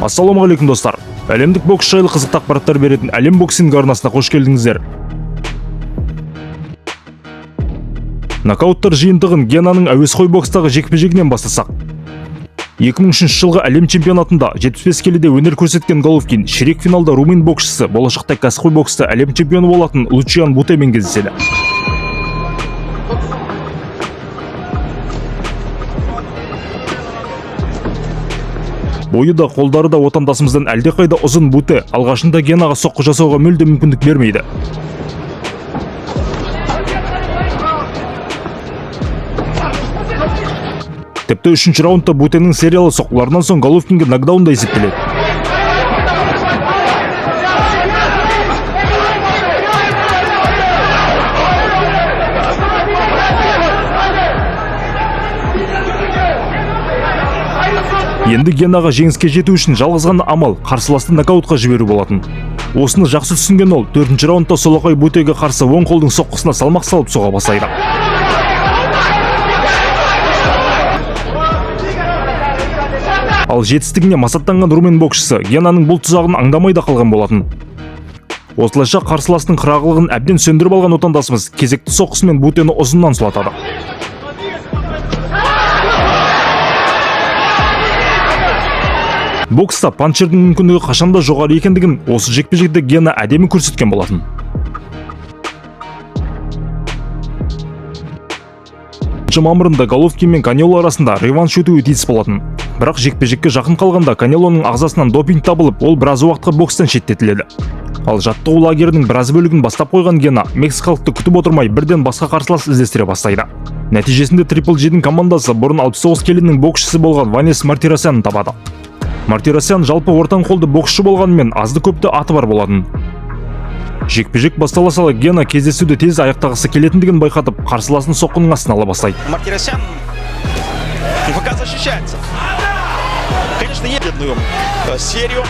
Ассалаумағалейкум достар. Әлемдік бокс жайлы қызықты ақпараттар беретін Әлем боксинг арнасына қош келдіңіздер. Нокауттар жиынтығын Генаның әуесқой бокстағы жекпе-жегінен бастасақ. 2003 жылғы әлем чемпионатында 75 келіде өнер көрсеткен Головкин ширек финалда румын боксшысы, болашақта кәсіпқой бокста әлем чемпионы болатын Лучиан Бутемен кездеседі. Бойы да қолдары да отандасымыздан әлдеқайда ұзын Буте алғашында Генаға соққы жасауға мүлде мүмкіндік бермейді. Тіпті 3-ші раундта Бутенің сериялы соққыларынан соң Головкинге нокдаунда есептеледі. Енді Генаға жеңіске жету үшін жалғыз ғана амал қарсыласты нокаутқа жіберу болатын. Осыны жақсы түсінген ол 4-ші раундта солақай Бутеге қарсы оң қолдың соққысына салмақ салып соға бастайды. Ал жетістігіне масаттанған румын боксшысы Генаның бұл тұзағын аңдамай да қалған болатын. Осылайша қарсыласының қырағылығын әбден сөндіріп алған отандасымыз кезекті соққысымен Бутені ұзыннан сұлатады. Бокста панчердің мүмкіндігі қашанда жоғары екендігін осы жекпе-жекте Гена әдемі көрсеткен болатын. Мамырында Головкин мен Канело арасында реванш өтуі тиіс болатын. Бірақ жекпе-жекке жақын қалғанда Канелоның ағзасынан допинг табылып, ол біраз уақытқа бокстан шеттетіледі. Ал жаттығу лагерінің біраз бөлігін бастап қойған Гена мексикалықты күтіп отырмай бірден басқа қарсылас іздестіре бастайды. Нәтижесінде Triple G'дің командасы бұрын 69 келінің боксшысы болған Ванес Мартиросянды табады. Мартиросян жалпы ортан қолды боксшы болғанымен азды көпті аты бар болатын. Жекпе-жек бастала сала Гена кездесуді тез аяқтағысы келетіндігін байқатып, қарсыласын соққының астына ала бастайды. Мартиросян пока защищается. Конечно, едет серию.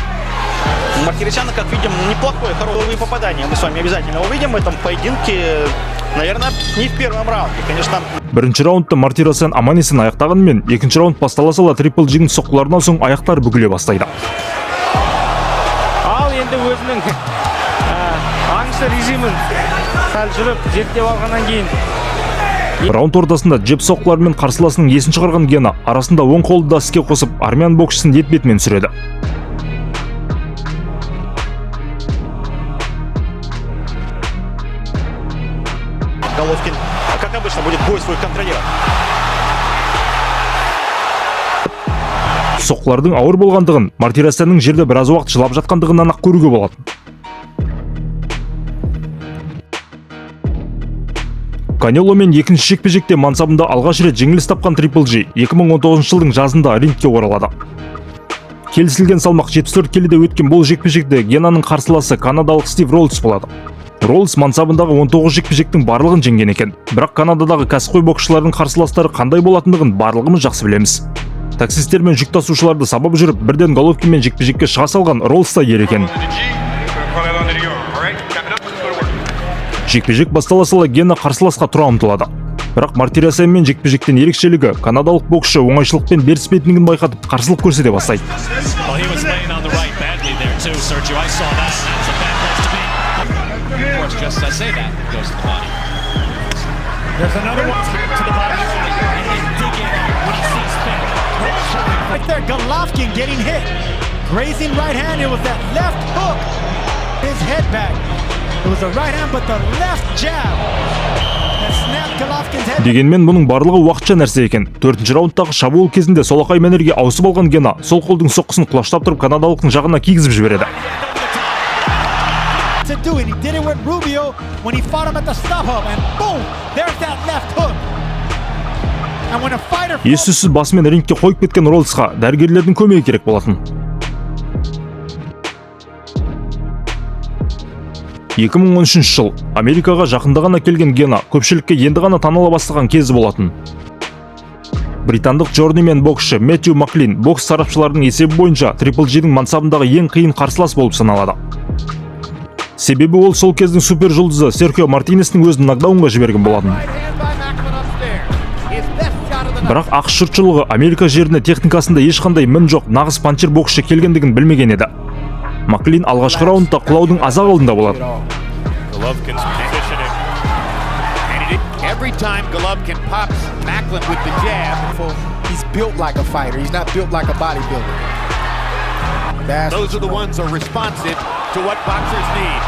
Мартиросяна, как видим, неплохое, хорошее попадание. Мы с вами обязательно увидим в этом поединке. Наверное, не в первом раунде, конечно. Бірінші раундта Мартиросян аман есен аяқтағанымен, екінші раунд бастала сала Triple G'нің соққыларынан соң аяқтары бүгіле бастайды. Ал енді өзінің аңшы режимін сәл жүріп зерттеп алғаннан кейін раунд ортасында джеб соққыларымен қарсыласының есін шығарған Гена арасында оң қолды да іске қосып, армян боксшысын бет-бетімен сүреді. Головкин, как обычно, будет бой свой контролировать. Соққылардың ауыр болғандығын, Мартиросянның жерде біраз уақыт жылап жатқандығынан ақ көруге болады. Канеломен екінші жекпе-жекте мансабында алғаш рет жеңіліс тапқан Triple G 2019 жылдың жазында рингке оралады. Келісілген салмақ 74 келіде өткен бұл жекпе-жекте Генаның қарсыласы канадалық Стив Роллс болады. Роллс мансабындағы 19 жекпе-жектің барлығын жеңген екен. Бірақ Канададағы кәсіпқой боксшылардың қарсыластары қандай болатындығын барлығымыз жақсы білеміз. Таксистер мен жүк тасушыларды сабап жүріп, бірден Головкин мен жекпе-жекке шыға салған Роллс та ер екен. Жекпе-жек бастала сала Гена қарсыласқа тұра ұмтылады. Бірақ Мартиросян мен жекпе-жектен ерекшелігі канадалық боксшы оңайшылықпен беріспейтіндігін байқатып, қарсылық көрсете бастайды. Right there, Golovkin getting hit. Grazing right hand, it was that left hook. His head back. It was the right hand, but the left jab. That snapped Golovkin's head. Дегенмен бұның барлығы уақытша нәрсе екен. 4-ші раундтағы шабуыл кезінде солақай мәнерге ауысып алған Гена сол қолдың соққысын құлаштап тұрып канадалықтың жағына кигізіп жібереді. To do it. He did it with Rubio when he fought him at the stop hub, and boom, there's that left hook. And when a fighter Ес-түссіз басымен рингке қойып кеткен Роллсқа дәрігерлердің көмегі керек болатын. 2013 жыл Америкаға жақында ғана келген Гена көпшілікке енді ғана таныла бастаған кезі болатын. Британдық джорнимен боксшы Мэтью Маклин бокс сарапшыларының есебі бойынша Triple G'дің мансабындағы ең қиын қарсылас болып саналады. Себебі ол сол кездің супер жұлдызы Серхио Мартинестің өзін нокдаунға жіберген болатын. Бірақ ақш жұртшылығы Америка жеріне техникасында ешқандай мін жоқ нағыз панчер боксшы келгендігін білмеген еді. Маклин алғашқы раундта құлаудың аз-ақ алдында болады. Golovkin's positioning. Every time Golovkin pops Macklin with the jab. He's built like a fighter. He's not built like a bodybuilder. Those are the ones who are responsive to what boxers need.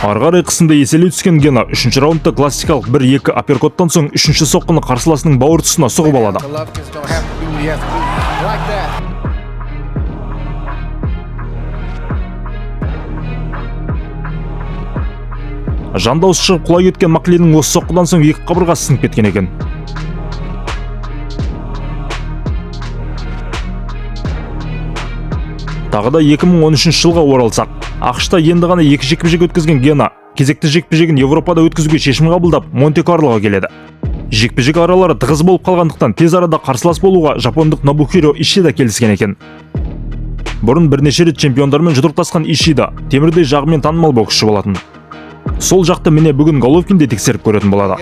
Арғарай қысында еселей түскен Гена 3-ші раундта классикалық 1-2 апперкоттан соң 3-ші соққыны қарсыласының бауыр тұсына соғып алады. Golovkin's gonna have to do what he has to do. I like that. Жан дауысы шығып құлай кеткен Маклиннің осы соққыдан соң екі қабырғасы сынып кеткен екен. Тағы да 2013 жылға оралсақ, ақшта енді ғана екі жекпе-жек өткізген Гена кезекті жекпе-жегін Европада өткізуге шешім қабылдап Монте-Карлоға келеді. Жекпе-жек аралары тығыз болып қалғандықтан тез арада қарсылас болуға жапондық Нобухиро Ишида келіскен екен. Бұрын бірнеше рет чемпиондармен жұдырықтасқан Ишида темірдей жағымен танымал боксшы болатын. Сол жақты міне бүгін Головкин де тексеріп көретін болады.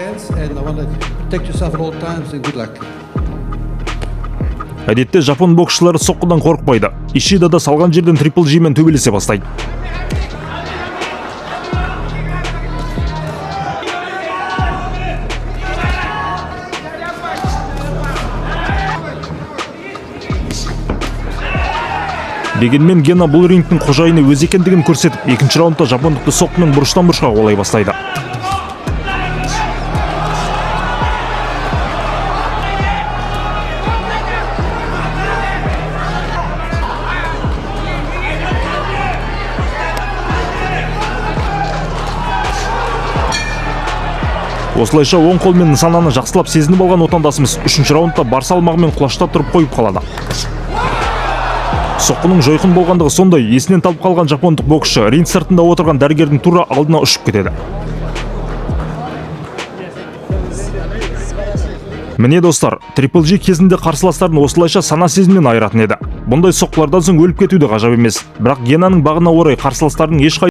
Әдетте жапон боксшылары соққыдан қорықпайды. Ишида да салған жерден трипл G мен төбелесе бастайды. Дегенмен Гена бұл рингтің қожайыны өз екендігін көрсетіп, екінші раундта жапондықты соққымен бұрыштан бұрышқа қуалай бастайды. Осылайша оң қолмен нысананы жақсылап сезініп алған отандасымыз 3-ші раундта бар салмағымен құлаштап тұрып қойып қалады. Соққының жойқын болғандығы сондай, есінен талып қалған жапондық боксшы ринг сыртында отырған дәрігердің тура алдына ұшып кетеді. Міне достар, трипл G кезінде қарсыластарын осылайша сана сезіммен айыратын еді. Бұндай соққылардан соң өліп кетуді ғажап емес. Бірақ Генаның бағына орай қарсыластарының ешқай